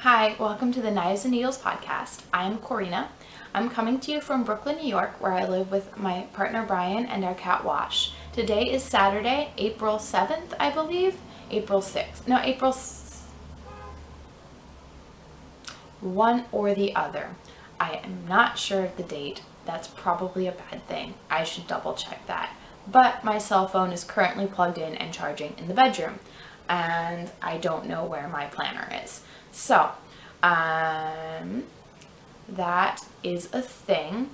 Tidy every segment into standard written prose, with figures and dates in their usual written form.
Hi, welcome to the Knives and Needles podcast. I am Corina. I'm coming to you from Brooklyn, New York, where I live with my partner Brian and our cat Wash. Today is Saturday, April 7th, I believe. April 6th. No, one or the other. I am not sure of the date. That's probably a bad thing. I should double check that. But my cell phone is currently plugged in and charging in the bedroom, and I don't know where my planner is. So, that is a thing.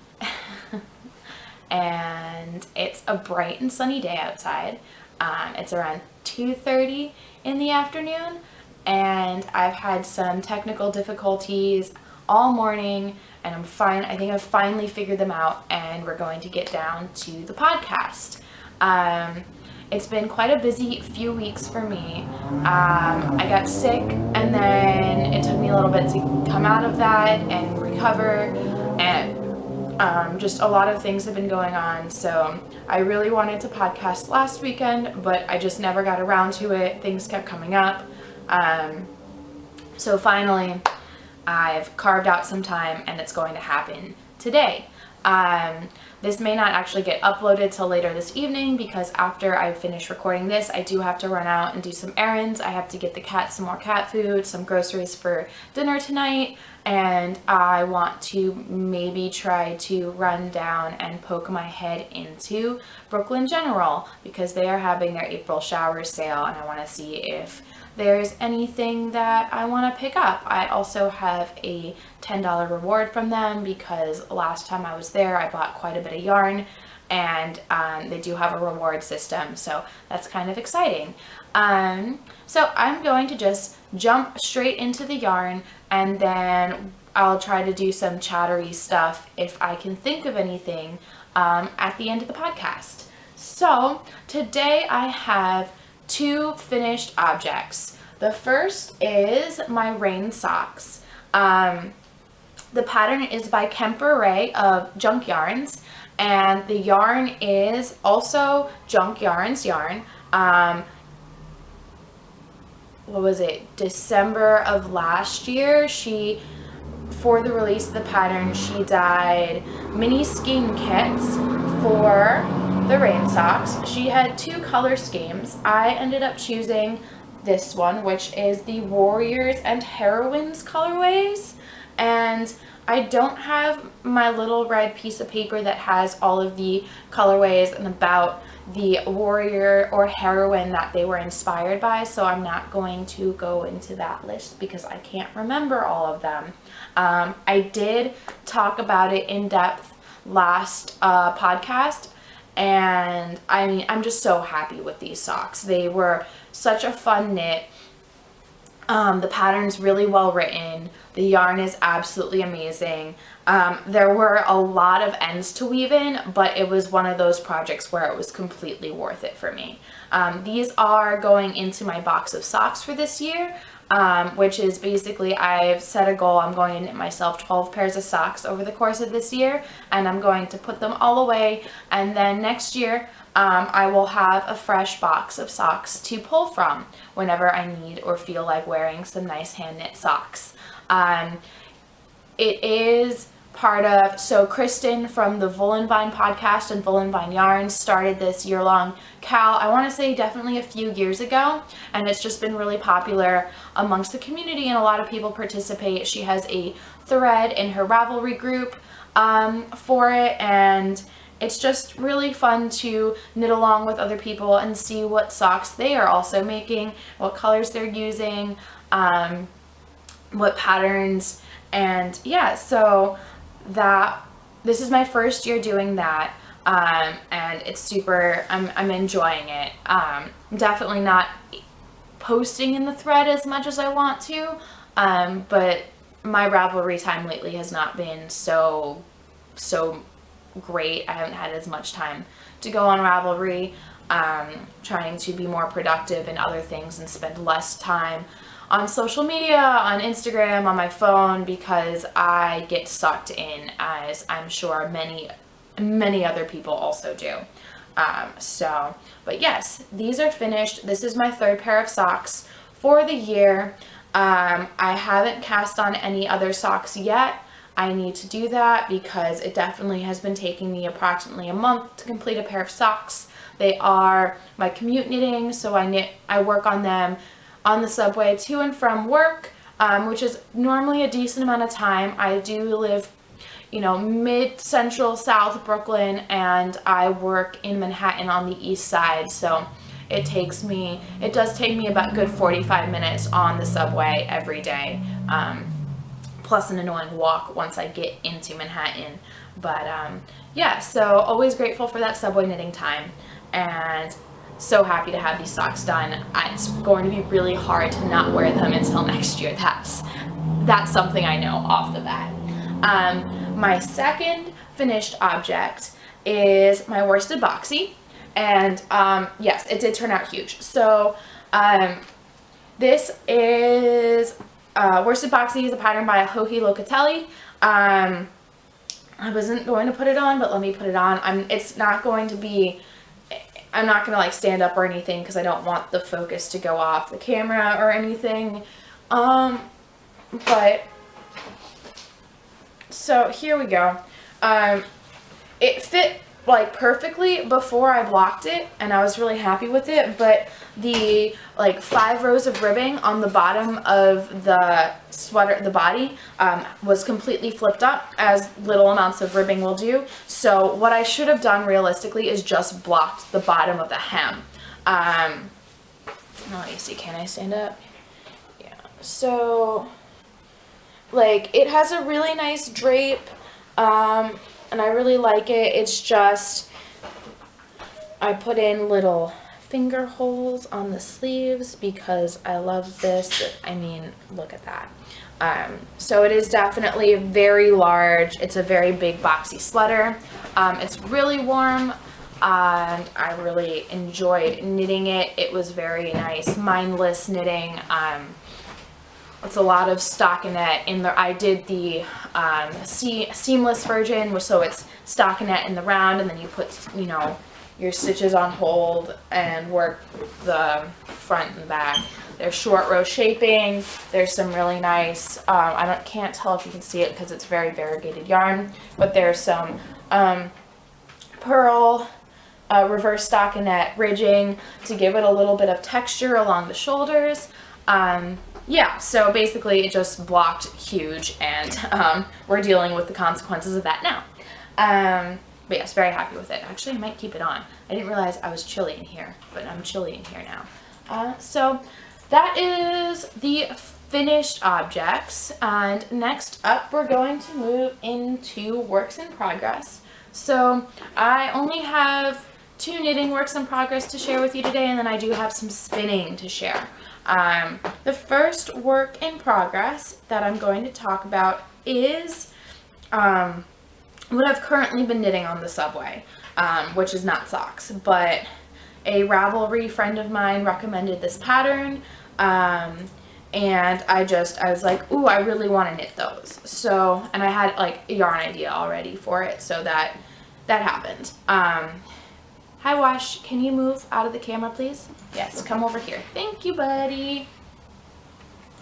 And it's a bright and sunny day outside. It's around 2:30 in the afternoon, and I've had some technical difficulties all morning, and I think I've finally figured them out, and we're going to get down to the podcast. It's been quite a busy few weeks for me. I got sick, and then it took me a little bit to come out of that and recover, and just a lot of things have been going on. So I really wanted to podcast last weekend, but I just never got around to it. Things kept coming up. So finally, I've carved out some time, and it's going to happen today. This may not actually get uploaded till later this evening, because after I finish recording this, I do have to run out and do some errands. I have to get the cat some more cat food, some groceries for dinner tonight, and I want to maybe try to run down and poke my head into Brooklyn General, because they are having their April shower sale, and I want to see if there's anything that I want to pick up. I also have a $10 reward from them, because last time I was there I bought quite a bit of yarn, and they do have a reward system, so that's kind of exciting. So I'm going to just jump straight into the yarn, and then I'll try to do some chattery stuff if I can think of anything at the end of the podcast. So today I have two finished objects. The first is my rain socks. The pattern is by Kemper Ray of Junkyarns, and the yarn is also Junkyarns yarn. What was it? December of last year, for the release of the pattern, she dyed mini skein kits for the rain socks. She had two color schemes. I ended up choosing this one, which is the Warriors and Heroines colorways, and I don't have my little red piece of paper that has all of the colorways and about the warrior or heroine that they were inspired by, so I'm not going to go into that list because I can't remember all of them. I did talk about it in depth last podcast, and I mean, I'm just so happy with these socks. They were such a fun knit. The pattern's really well written. The yarn is absolutely amazing. There were a lot of ends to weave in, but it was one of those projects where it was completely worth it for me. These are going into my box of socks for this year, which is basically, I've set a goal. I'm going to knit myself 12 pairs of socks over the course of this year, and I'm going to put them all away, and then next year I will have a fresh box of socks to pull from whenever I need or feel like wearing some nice hand knit socks. It is part of, so Kristen from the Vine podcast and Vine Yarns started this year-long KAL, I want to say definitely a few years ago, and it's just been really popular amongst the community, and a lot of people participate. She has a thread in her Ravelry group for it, and it's just really fun to knit along with other people and see what socks they are also making, what colors they're using, what patterns, and yeah, so this is my first year doing that, and it's super, I'm enjoying it. Definitely not posting in the thread as much as I want to, but my Ravelry time lately has not been so great. I haven't had as much time to go on Ravelry, trying to be more productive in other things and spend less time on social media, on Instagram, on my phone, because I get sucked in, as I'm sure many other people also do. But yes, these are finished. This is my third pair of socks for the year. I haven't cast on any other socks yet. I need to do that because it definitely has been taking me approximately a month to complete a pair of socks. They are my commute knitting, so I work on them on the subway to and from work, which is normally a decent amount of time. I do live, mid-central South Brooklyn, and I work in Manhattan on the east side, so it does take me about a good 45 minutes on the subway every day, plus an annoying walk once I get into Manhattan. But yeah, so always grateful for that subway knitting time, and so happy to have these socks done. It's going to be really hard to not wear them until next year. That's something I know off the bat. My second finished object is my worsted boxy. And yes, it did turn out huge. So this is worsted boxy is a pattern by Joji Locatelli. I wasn't going to put it on, but let me put it on. I'm not going to stand up or anything because I don't want the focus to go off the camera or anything. But so here we go. It fit perfectly before I blocked it, and I was really happy with it, but the 5 rows of ribbing on the bottom of the sweater, the body, was completely flipped up, as little amounts of ribbing will do. So what I should have done realistically is just blocked the bottom of the hem. Let me see, can I stand up? Yeah, so it has a really nice drape, and I really like it. It's just, I put in little finger holes on the sleeves because I love this. I mean, look at that. So it is definitely very large. It's a very big boxy sweater. It's really warm, and I really enjoyed knitting it. It was very nice, mindless knitting. It's a lot of stockinette in there. I did the seamless version, so it's stockinette in the round, and then you put, your stitches on hold and work the front and back. There's short row shaping. There's some really nice, can't tell if you can see it because it's very variegated yarn, but there's some pearl reverse stockinette ridging to give it a little bit of texture along the shoulders. Yeah, so basically it just blocked huge, and we're dealing with the consequences of that now. But yes, very happy with it. Actually, I might keep it on. I didn't realize I was chilly in here, but I'm chilly in here now. So that is the finished objects, and next up we're going to move into works in progress. So I only have 2 knitting works in progress to share with you today, and then I do have some spinning to share. The first work in progress that I'm going to talk about is what I've currently been knitting on the subway, which is not socks, but a Ravelry friend of mine recommended this pattern, and I was like, ooh, I really want to knit those. So, and I had a yarn idea already for it, so that happened. Hi, Wash. Can you move out of the camera, please? Yes, come over here. Thank you, buddy.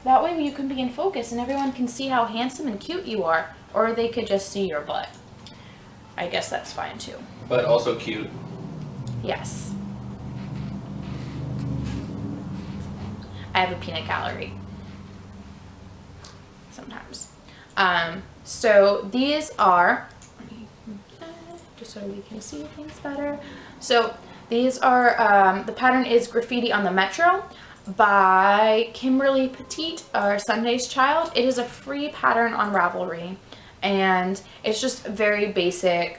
That way you can be in focus and everyone can see how handsome and cute you are, or they could just see your butt. I guess that's fine too. But also cute. Yes. I have a peanut gallery. Sometimes. So these are, just so we can see things better. So these are, the pattern is Graffiti on the Metro by Kimberly Petite, or Sunday's Child. It is a free pattern on Ravelry, and it's just very basic,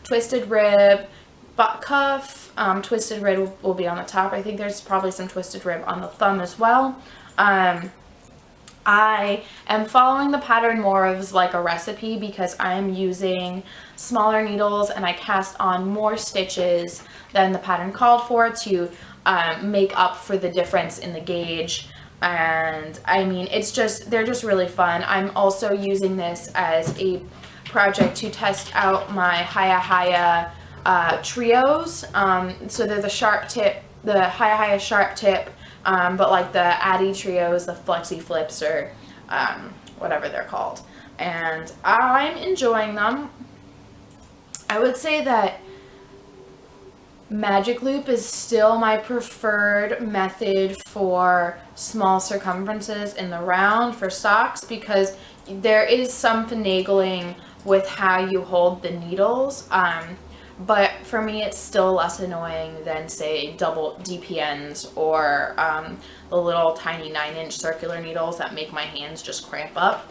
twisted rib, butt cuff, twisted rib will be on the top. I think there's probably some twisted rib on the thumb as well. I am following the pattern more as a recipe because I am using smaller needles and I cast on more stitches than the pattern called for to make up for the difference in the gauge. And I mean, they're just really fun. I'm also using this as a project to test out my Haya trios. So they're the sharp tip, the Haya sharp tip, but like the Addy Trios, the Flexi Flips, or whatever they're called. And I'm enjoying them. I would say that Magic Loop is still my preferred method for small circumferences in the round for socks, because there is some finagling with how you hold the needles. But for me, it's still less annoying than, say, double DPNs or the little tiny 9-inch circular needles that make my hands just cramp up.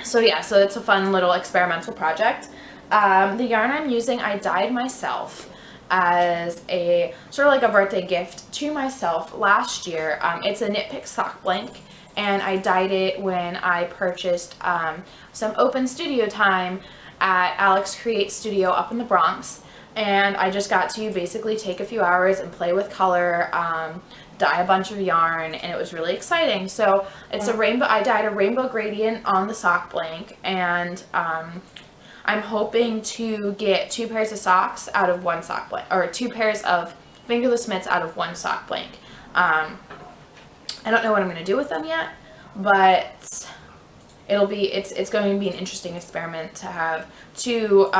So yeah, so it's a fun little experimental project. The yarn I'm using, I dyed myself as a sort of like a birthday gift to myself last year. It's a Knit Pick sock blank, and I dyed it when I purchased some open studio time at Alex Create Studio up in the Bronx, and I just got to basically take a few hours and play with color, dye a bunch of yarn, and it was really exciting. So it's a rainbow. I dyed a rainbow gradient on the sock blank, and I'm hoping to get 2 pairs of socks out of one sock blank, or 2 pairs of fingerless mitts out of one sock blank. I don't know what I'm going to do with them yet, but it's going to be an interesting experiment to have 2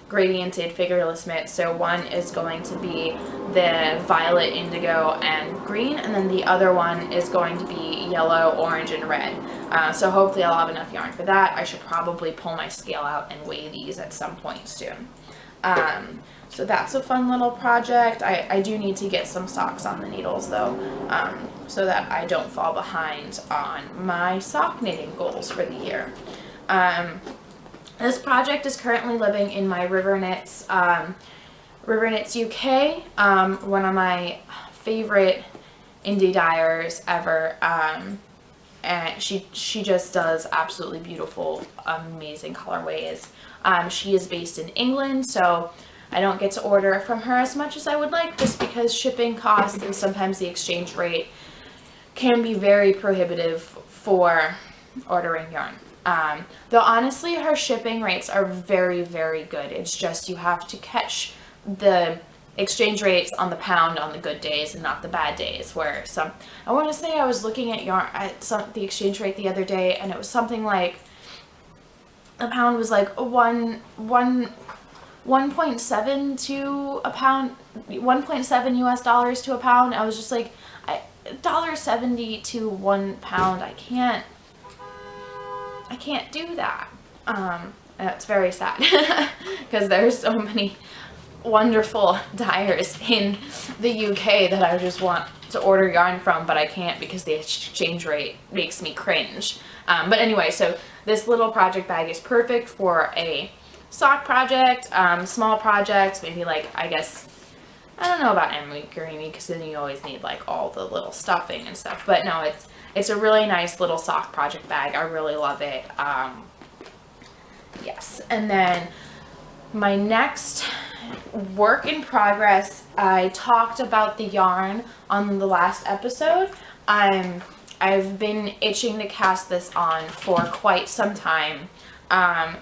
gradiented fingerless mitts. So one is going to be the violet, indigo, and green, and then the other one is going to be yellow, orange, and red. So hopefully I'll have enough yarn for that. I should probably pull my scale out and weigh these at some point soon. So that's a fun little project. I do need to get some socks on the needles though, so that I don't fall behind on my sock knitting goals for the year. This project is currently living in my River Knits UK, one of my favorite indie dyers ever. And she just does absolutely beautiful, amazing colorways. She is based in England, so I don't get to order from her as much as I would like, just because shipping costs and sometimes the exchange rate can be very prohibitive for ordering yarn. Though honestly, her shipping rates are very, very good. It's just you have to catch the exchange rates on the pound on the good days and not the bad days, where I want to say I was looking at yarn at the exchange rate the other day, and it was something like a pound was like 1.7 to a pound, 1.7 US dollars to a pound. I was just like, $1.70 to 1 pound. I can't do that. And it's very sad because there's so many wonderful dyers in the UK that I just want to order yarn from, but I can't because the exchange rate makes me cringe. But anyway, so this little project bag is perfect for a sock project, small projects, maybe like, I guess, I don't know about amigurumi, because then you always need like all the little stuffing and stuff, but no, it's a really nice little sock project bag. I really love it. Yes, and then my next work in progress, I talked about the yarn on the last episode. I've been itching to cast this on for quite some time.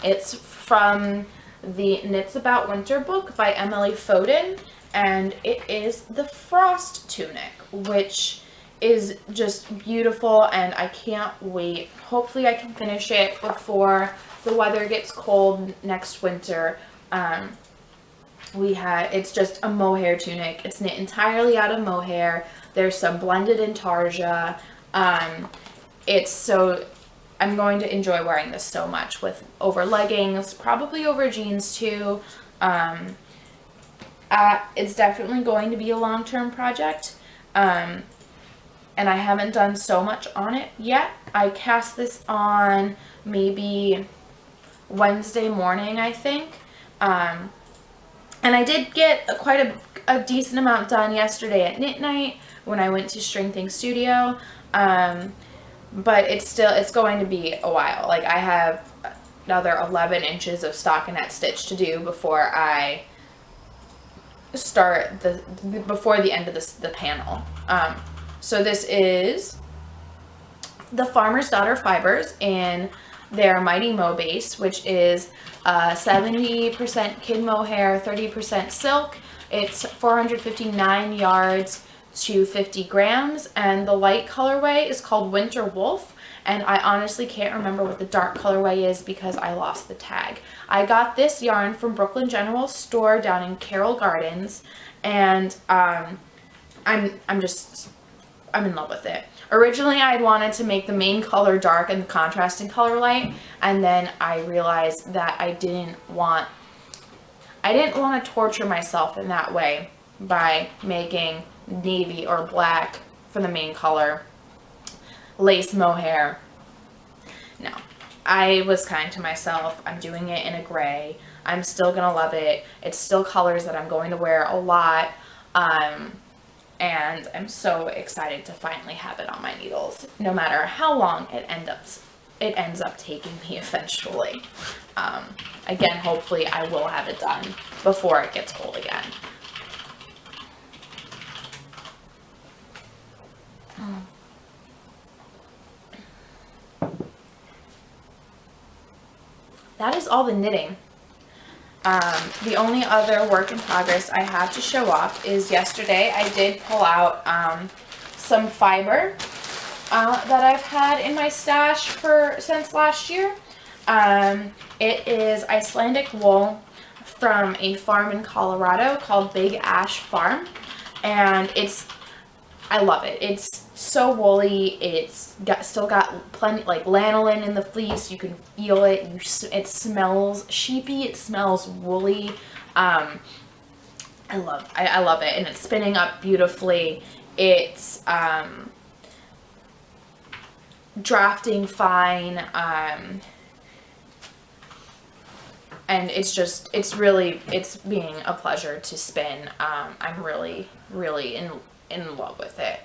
It's from the Knits About Winter book by Emily Foden, and it is the Frost Tunic, which is just beautiful, and I can't wait. Hopefully I can finish it before the weather gets cold next winter. It's just a mohair tunic. It's knit entirely out of mohair. There's some blended intarsia. I'm going to enjoy wearing this so much over leggings, probably over jeans too. It's definitely going to be a long-term project. And I haven't done so much on it yet. I cast this on maybe Wednesday morning, I think. And I did get quite a decent amount done yesterday at knit night when I went to String Thing Studio. But it's going to be a while. Like, I have another 11 inches of stockinette stitch to do before I start before the end of the panel. So this is the Farmer's Daughter fibers in their Mighty Mo base, which is 70% kid mohair, 30% silk. It's 459 yards to 50 grams, and the light colorway is called Winter Wolf, and I honestly can't remember what the dark colorway is because I lost the tag. I got this yarn from Brooklyn General Store down in Carroll Gardens, and I'm in love with it. Originally, I had wanted to make the main color dark and the contrasting color light, and then I realized that I didn't want to torture myself in that way by making navy or black for the main color, lace mohair. No, I was kind to myself. I'm doing it in a gray. I'm still gonna love it. It's still colors that I'm going to wear a lot. And I'm so excited to finally have it on my needles, no matter how long it ends up taking me eventually. Again, hopefully I will have it done before it gets cold again. That is all the knitting. The only other work in progress I have to show off is yesterday I did pull out some fiber that I've had in my stash since last year. It is Icelandic wool from a farm in Colorado called Big Ash Farm, and I love it. It's so woolly. It's still got plenty, like lanolin in the fleece. You can feel it. It smells sheepy. It smells woolly. I love it, and it's spinning up beautifully. It's drafting fine. And it's being a pleasure to spin. I'm really in love with it.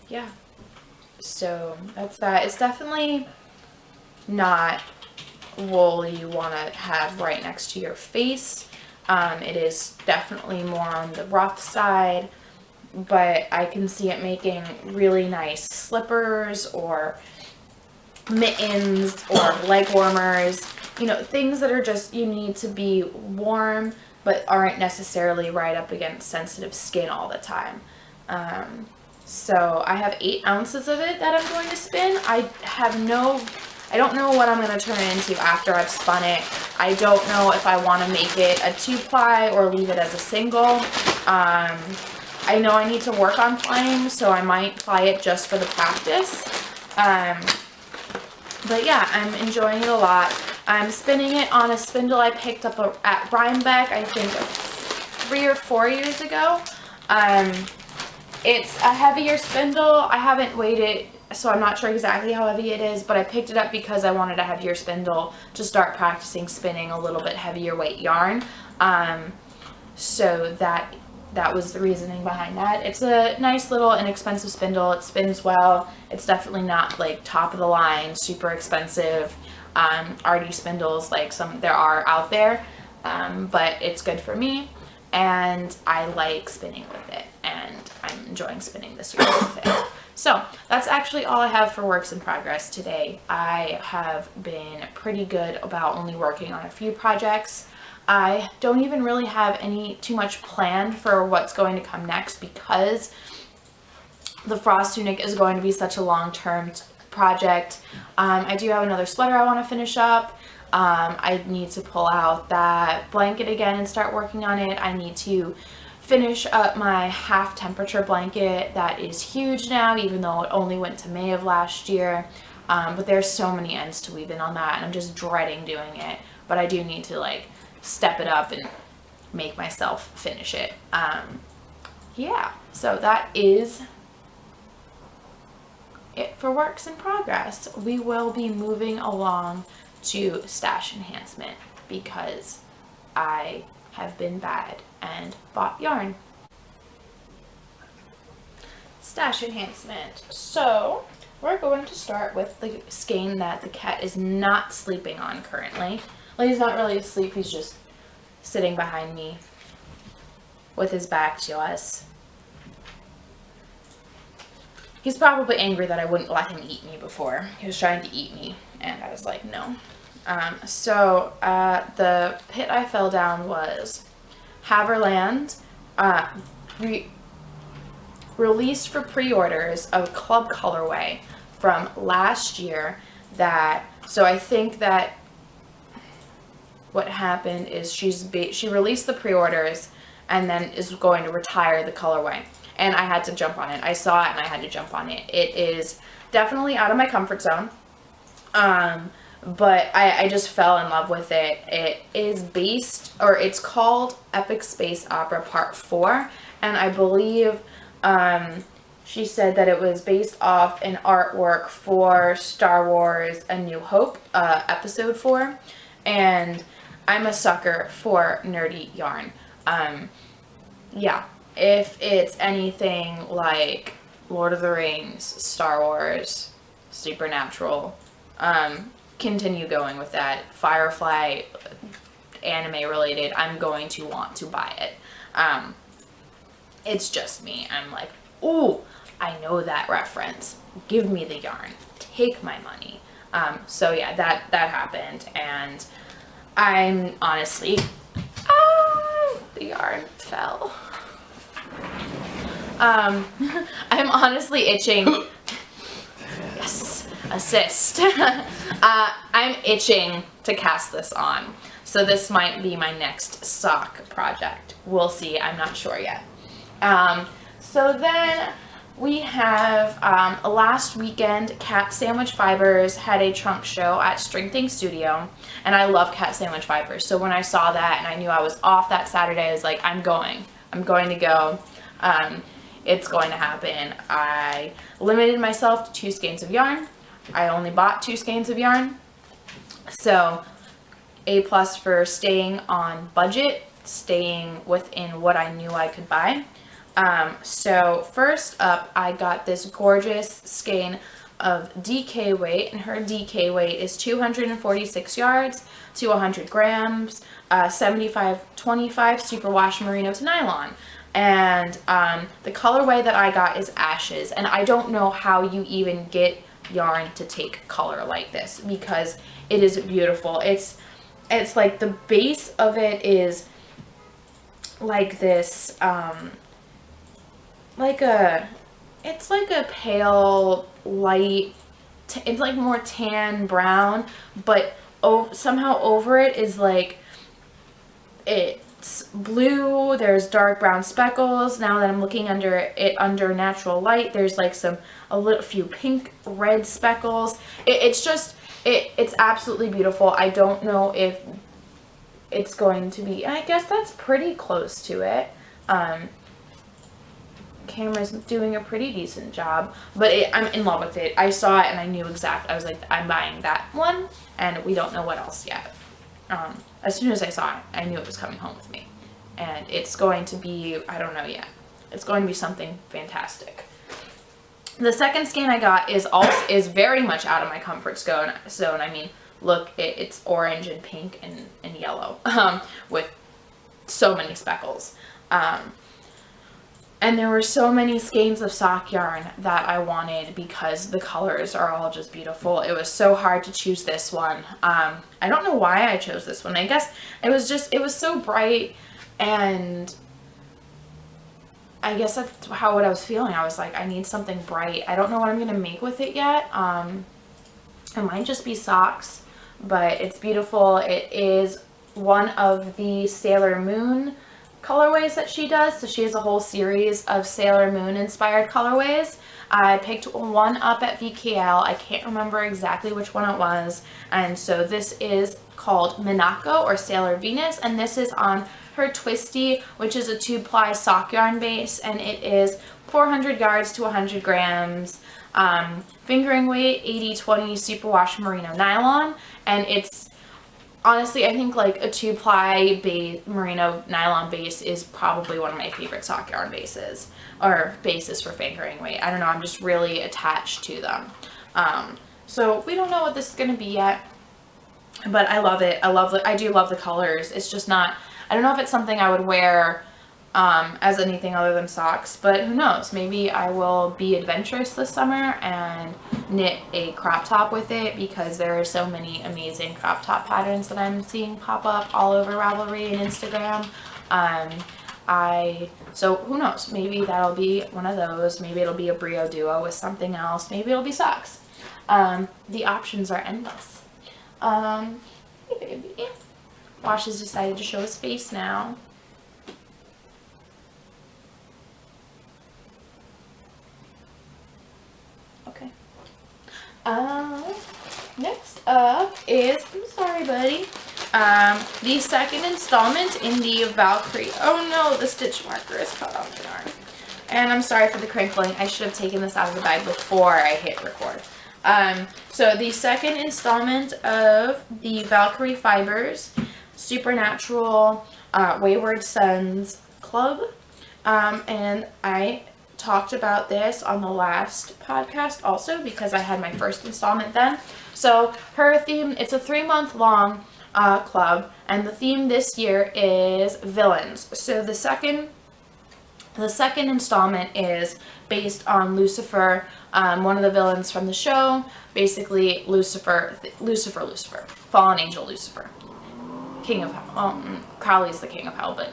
Yeah, so that's that. It's definitely not wool you want to have right next to your face. It is definitely more on the rough side, but I can see it making really nice slippers or mittens or leg warmers, things that are just, you need to be warm but aren't necessarily right up against sensitive skin all the time. So I have 8 ounces of it that I'm going to spin. I don't know what I'm going to turn it into after I've spun it. I don't know if I want to make it a 2-ply or leave it as a single. I know I need to work on plying, so I might ply it just for the practice. But yeah, I'm enjoying it a lot. I'm spinning it on a spindle I picked up at Rhinebeck, I think 3 or 4 years ago. It's a heavier spindle. I haven't weighed it, so I'm not sure exactly how heavy it is, but I picked it up because I wanted a heavier spindle to start practicing spinning a little bit heavier weight yarn. So that was the reasoning behind that. It's a nice little inexpensive spindle. It spins well. It's definitely not like top of the line, super expensive arty spindles like some there are out there, but it's good for me, and I like spinning with it, and I'm enjoying spinning this year with it. So that's actually all I have for works in progress today. I have been pretty good about only working on a few projects. I don't even really have too much planned for what's going to come next because the frost tunic is going to be such a long-term project. I do have another sweater I want to finish up. I need to pull out that blanket again and start working on it. I need to finish up my half temperature blanket that is huge now, even though it only went to May of last year. But there's so many ends to weave in on that, and I'm just dreading doing it. But I do need to step it up and make myself finish it. Yeah, so that is it for works in progress. We will be moving along to stash enhancement because I have been bad and bought yarn. Stash enhancement. So we're going to start with the skein that the cat is not sleeping on currently. Well, he's not really asleep, he's just sitting behind me with his back to us. He's probably angry that I wouldn't let him eat me before. He was trying to eat me, and I was like, no. So the pit I fell down was Haverland released for pre-orders a club colorway from last year so I think that what happened is she released the pre-orders and then is going to retire the colorway. And I had to jump on it. I saw it and I had to jump on it. It is definitely out of my comfort zone. But I just fell in love with it. It is it's called Epic Space Opera Part 4. And I believe she said that it was based off an artwork for Star Wars A New Hope, Episode 4. And I'm a sucker for nerdy yarn. Yeah. If it's anything like Lord of the Rings, Star Wars, Supernatural, continue going with that. Firefly, anime related, I'm going to want to buy it. It's just me. I'm like, ooh, I know that reference. Give me the yarn. Take my money. So yeah, that happened, and I'm honestly, the yarn fell. I'm honestly itching. Yes, assist. I'm itching to cast this on. So this might be my next sock project. We'll see. I'm not sure yet. So then we have last weekend, Cat Sandwich Fibers had a trunk show at Strengthening Studio, and I love Cat Sandwich Fibers. So when I saw that and I knew I was off that Saturday, I was like, I'm going to go. It's going to happen. I limited myself to 2 skeins of yarn. I only bought 2 skeins of yarn. So A+ for staying on budget, staying within what I knew I could buy. So first up, I got this gorgeous skein of DK weight, and her DK weight is 246 yards to 100 grams, 75-25 superwash merino to nylon. And the colorway that I got is Ashes, and I don't know how you even get yarn to take color like this, because it is beautiful. It's like the base of it is like this, it's like a pale light, it's like more tan brown, but somehow over it is like, it's blue, there's dark brown speckles. Now that I'm looking under natural light, there's like a few pink red speckles. It's absolutely beautiful. I don't know if it's going to be, I guess that's pretty close to it. Camera's doing a pretty decent job, but I'm in love with it. I saw it and I knew I was like, I'm buying that one, and we don't know what else yet. As soon as I saw it, I knew it was coming home with me, and it's going to be, I don't know yet, it's going to be something fantastic. The second skein I got is very much out of my comfort zone. I mean, look, it's orange and pink and yellow, with so many speckles. And there were so many skeins of sock yarn that I wanted because the colors are all just beautiful. It was so hard to choose this one. I don't know why I chose this one. I guess it was so bright, and I guess that's what I was feeling. I was like, I need something bright. I don't know what I'm going to make with it yet. It might just be socks, but it's beautiful. It is one of the Sailor Moon colorways that she does. So she has a whole series of Sailor Moon inspired colorways. I picked one up at VKL. I can't remember exactly which one it was. And so this is called Minako, or Sailor Venus, and this is on her Twisty, which is a 2-ply sock yarn base, and it is 400 yards to 100 grams. Fingering weight 80-20 superwash merino nylon, and it's honestly, I think like a 2-ply merino nylon base is probably one of my favorite sock yarn bases, or bases for fingering weight. I don't know, I'm just really attached to them. So we don't know what this is going to be yet, but I love it. I do love the colors. It's just not, I don't know if it's something I would wear as anything other than socks, but who knows, maybe I will be adventurous this summer and knit a crop top with it, because there are so many amazing crop top patterns that I'm seeing pop up all over Ravelry and Instagram. So who knows, maybe that'll be one of those. Maybe it'll be a Brio Duo with something else. Maybe it'll be socks. The options are endless. Hey baby. Wash has decided to show his face now. Okay. Next up is, I'm sorry buddy, the second installment in the Valkyrie. Oh no, the stitch marker is cut on the yarn. And I'm sorry for the crinkling. I should have taken this out of the bag before I hit record. So the second installment of the Valkyrie Fibers Supernatural Wayward Sons Club. And I talked about this on the last podcast also because I had my first installment then. So her theme, it's a 3-month long club, and the theme this year is villains. So the second installment is based on Lucifer, one of the villains from the show. Basically, Lucifer, fallen angel Lucifer, king of hell. Crowley's the king of hell, but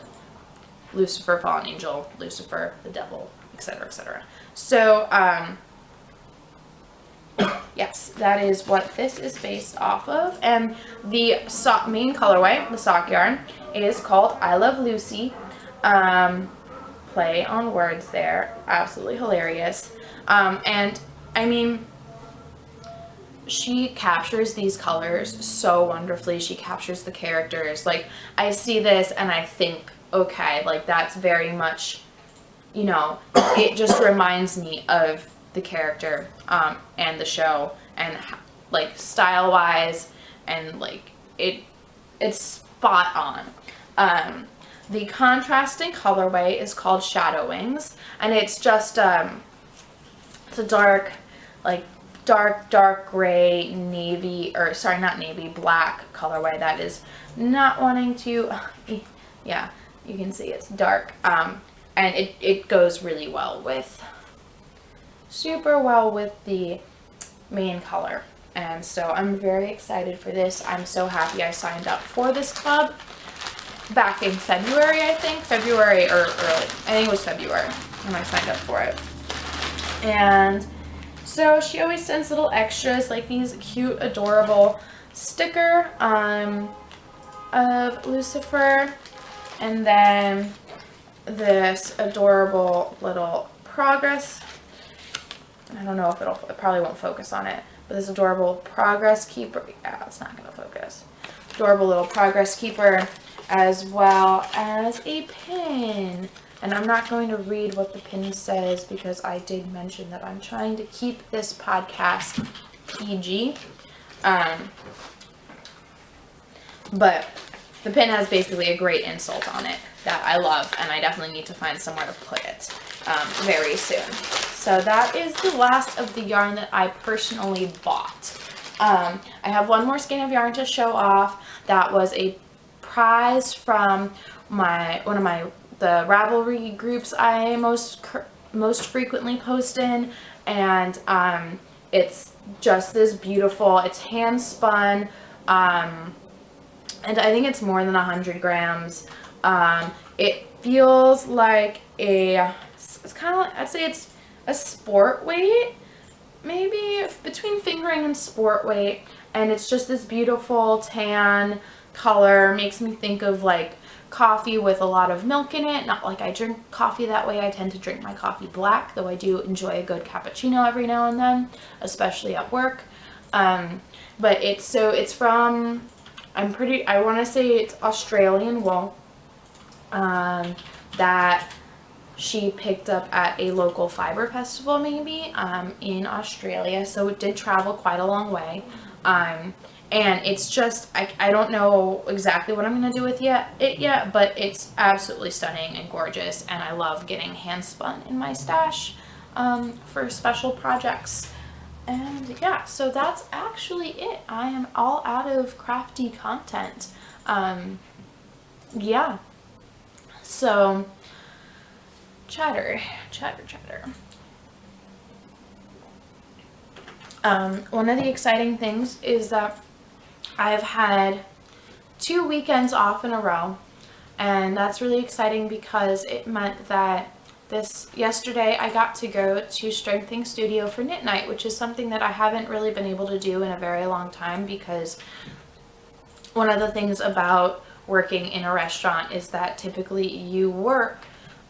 Lucifer, fallen angel, Lucifer, the devil, etc., etc. So, yes, that is what this is based off of. And the main colorway, the sock yarn, is called I Love Lucy. Play on words there. Absolutely hilarious. And, I mean, she captures these colors so wonderfully. She captures the characters. Like, I see this and I think, okay, like, that's very much, you know, it just reminds me of the character and the show, and like style-wise, and like it's spot on. The contrasting colorway is called Shadow Wings, and it's just it's a dark gray navy, or sorry, not navy, black colorway that is not wanting to, yeah, you can see it's dark, and it goes really well with, super well with the main color. And so I'm very excited for this. I'm so happy I signed up for this club back in February, I think. February or early. I think it was February when I signed up for it. And so she always sends little extras, like these cute, adorable sticker of Lucifer. And then this adorable little progress. I don't know if it probably won't focus on it, but this adorable progress keeper. Yeah, it's not going to focus. Adorable little progress keeper, as well as a pin. And I'm not going to read what the pin says because I did mention that I'm trying to keep this podcast PG. But the pin has basically a great insult on it that I love, and I definitely need to find somewhere to put it very soon. So that is the last of the yarn that I personally bought. I have one more skein of yarn to show off. That was a prize from one of the Ravelry groups I most frequently post in, and it's just this beautiful. It's hand spun, and I think it's more than 100 grams. It feels like it's kind of like, I'd say it's a sport weight, maybe between fingering and sport weight, and it's just this beautiful tan color. Makes me think of like coffee with a lot of milk in it. Not like I drink coffee that way. I tend to drink my coffee black, though I do enjoy a good cappuccino every now and then, especially at work. But it's from, I want to say it's Australian wool that she picked up at a local fiber festival, maybe, in Australia. So it did travel quite a long way. And it's just, I don't know exactly what I'm going to do with it yet, but it's absolutely stunning and gorgeous. And I love getting hand spun in my stash for special projects. And yeah, so that's actually it. I am all out of crafty content. Yeah. So, chatter. One of the exciting things is that I've had 2 weekends off in a row, And that's really exciting because it meant that yesterday I got to go to Strengthening Studio for knit night, which is something that I haven't really been able to do in a very long time, because one of the things about working in a restaurant is that typically you work,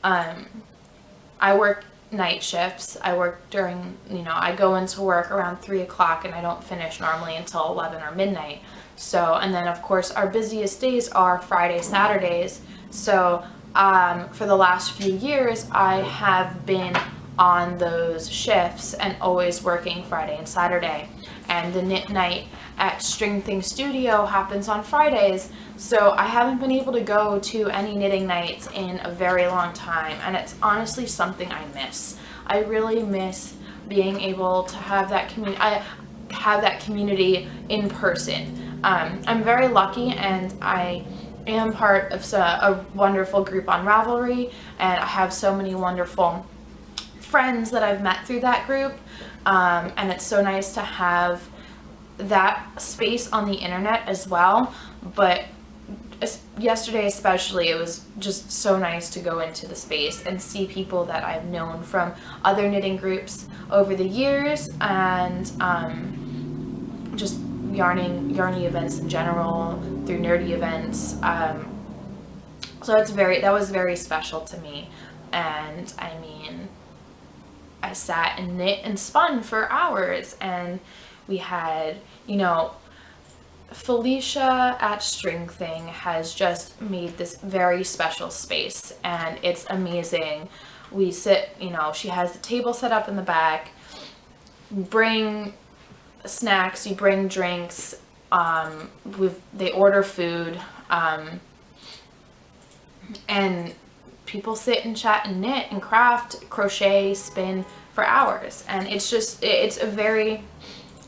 I work night shifts. I work during, I go into work around 3 o'clock and I don't finish normally until 11 or midnight. So, and then of course our busiest days are Friday, Saturdays. So for the last few years, I have been on those shifts and always working Friday and Saturday. And the knit night at Strengthening Studio happens on Fridays, so I haven't been able to go to any knitting nights in a very long time, and it's honestly something I miss. I really miss being able to have that community in person. I'm very lucky, and I am part of a wonderful group on Ravelry, and I have so many wonderful friends that I've met through that group, and it's so nice to have that space on the internet as well. But yesterday especially, it was just so nice to go into the space and see people that I've known from other knitting groups over the years, and just yarny events in general, through nerdy events. So that was very special to me. And I mean, I sat and knit and spun for hours, and we had, Felicia at String Thing has just made this very special space, and it's amazing. We sit, she has the table set up in the back. You bring snacks, you bring drinks, they order food, and people sit and chat and knit and craft, crochet, spin for hours. And it's a very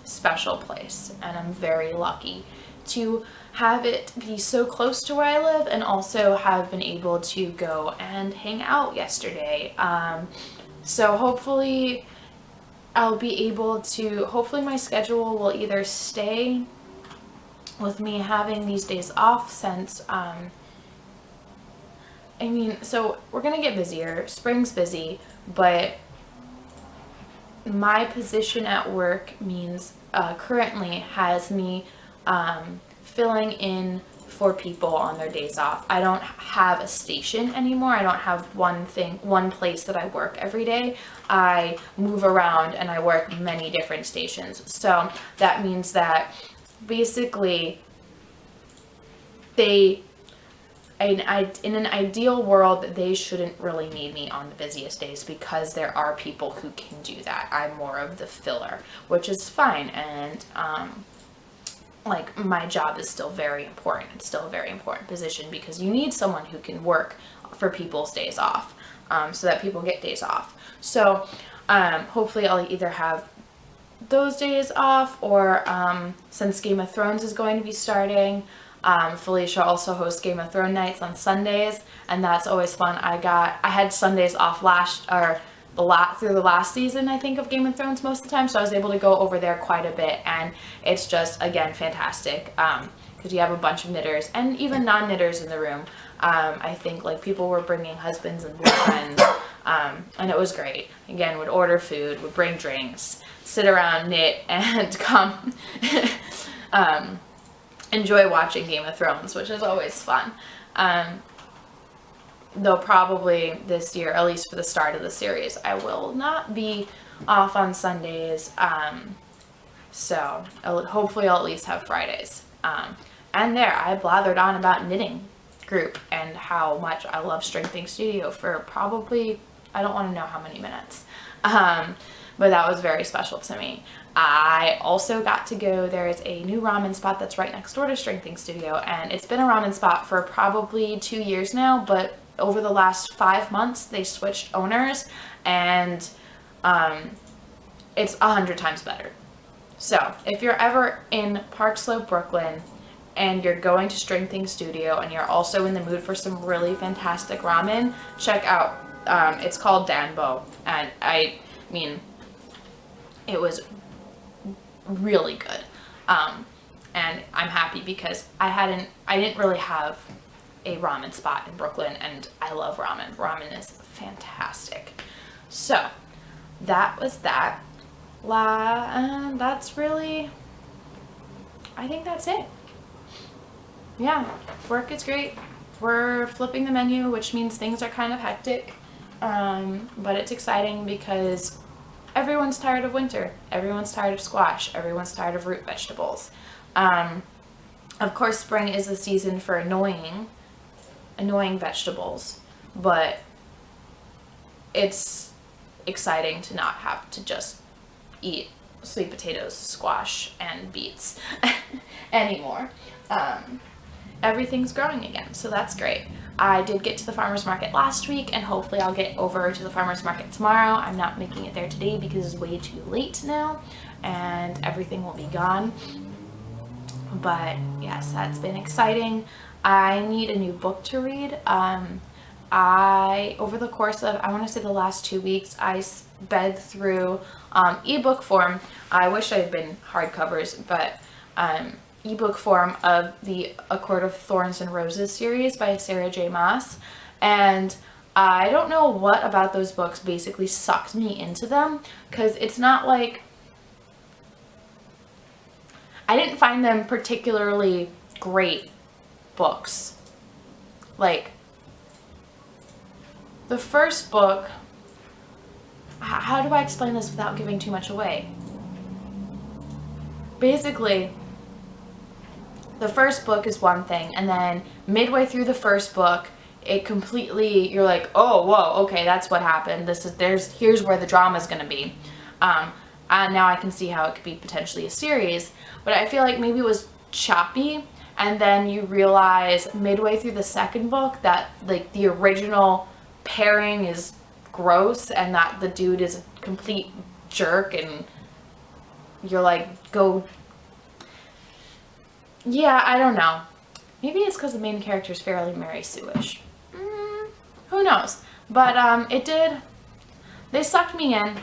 special place, and I'm very lucky to have it be so close to where I live, and also have been able to go and hang out yesterday. So hopefully I'll be able to, hopefully my schedule will either stay with me having these days off, since so we're gonna get busier. Spring's busy, but my position at work means currently has me filling in for people on their days off. I don't have a station anymore. I don't have one place that I work every day. I move around and I work many different stations. So that means that basically in an ideal world, they shouldn't really need me on the busiest days, because there are people who can do that. I'm more of the filler, which is fine. And my job is still very important. It's still a very important position, because you need someone who can work for people's days off, so that people get days off. So hopefully I'll either have those days off, or since Game of Thrones is going to be starting, Felicia also hosts Game of Thrones nights on Sundays, and that's always fun. I had Sundays off through the last season, I think, of Game of Thrones most of the time, so I was able to go over there quite a bit, and it's just, again, fantastic, because you have a bunch of knitters, and even non-knitters in the room. I think, people were bringing husbands and boyfriends, and it was great. Again, would order food, would bring drinks, sit around, knit, and come enjoy watching Game of Thrones, which is always fun. Though probably this year, at least for the start of the series, I will not be off on Sundays. So hopefully I'll at least have Fridays. And there, I blathered on about knitting group and how much I love Strengthening Studio for probably, I don't want to know how many minutes. But that was very special to me. I also got to go, there's a new ramen spot that's right next door to Strengthening Studio, and it's been a ramen spot for probably 2 years now, but over the last 5 months they switched owners, and it's 100 times better. So if you're ever in Park Slope, Brooklyn, and you're going to Strengthening Studio, and you're also in the mood for some really fantastic ramen, check out, it's called Danbo, and it was really good, and I'm happy because I didn't really have a ramen spot in Brooklyn, and I love ramen. Ramen is fantastic. So that was that. That's really, I think that's it. Yeah, work is great. We're flipping the menu, which means things are kind of hectic, but it's exciting because everyone's tired of winter. Everyone's tired of squash. Everyone's tired of root vegetables. Of course, spring is the season for annoying vegetables, but it's exciting to not have to just eat sweet potatoes, squash, and beets anymore. Everything's growing again, so that's great. I did get to the farmer's market last week, and hopefully I'll get over to the farmer's market tomorrow. I'm not making it there today because it's way too late now, and everything will be gone. But yes, that's been exciting. I need a new book to read. Over the course of, I want to say the last 2 weeks, I sped through ebook form. I wish I had been hardcovers, but ebook form of the A Court of Thorns and Roses series by Sarah J. Maas. And I don't know what about those books basically sucked me into them, because it's not like, I didn't find them particularly great books. Like, the first book, how do I explain this without giving too much away? Basically, the first book is one thing, and then midway through the first book, it completely, you're like, oh, whoa, okay, that's what happened. Here's where the drama's gonna be. And now I can see how it could be potentially a series, but I feel like maybe it was choppy, and then you realize midway through the second book that like the original pairing is gross and that the dude is a complete jerk, and you're like, yeah, I don't know. Maybe it's because the main character is fairly Mary Sue-ish. Who knows? But they sucked me in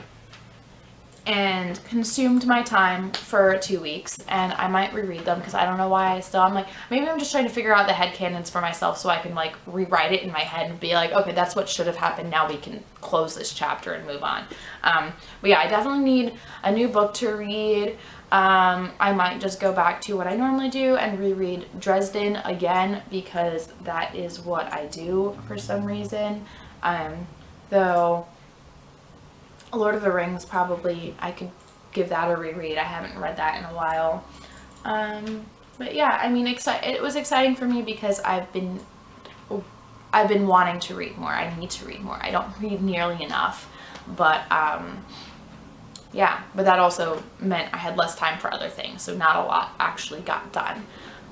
and consumed my time for 2 weeks, and I might reread them because I don't know why I'm like, maybe I'm just trying to figure out the headcanons for myself so I can like rewrite it in my head and be like, okay, that's what should have happened, now we can close this chapter and move on. But yeah, I definitely need a new book to read. I might just go back to what I normally do and reread Dresden again, because that is what I do for some reason. Though Lord of the Rings, probably I could give that a reread. I haven't read that in a while. But yeah, I mean, it was exciting for me because I've been wanting to read more. I need to read more. I don't read nearly enough, but yeah, but that also meant I had less time for other things, so not a lot actually got done.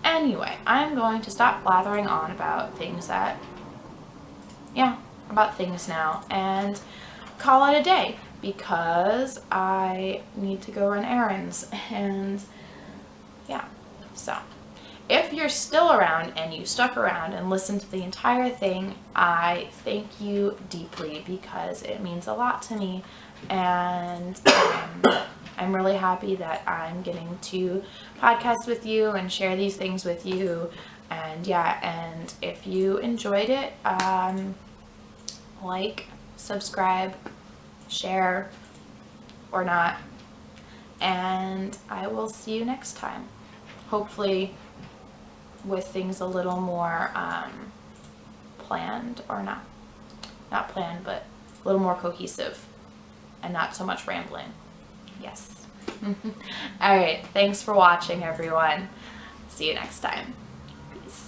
Anyway, I'm going to stop blathering on about things now and call it a day, because I need to go run errands. And yeah, so if you're still around and you stuck around and listened to the entire thing, I thank you deeply, because it means a lot to me, and I'm really happy that I'm getting to podcast with you and share these things with you. And yeah, and if you enjoyed it, like, subscribe, share, or not, and I will see you next time, hopefully with things a little more planned, or not planned, but a little more cohesive and not so much rambling. Yes. All right, thanks for watching, everyone. See you next time. Peace.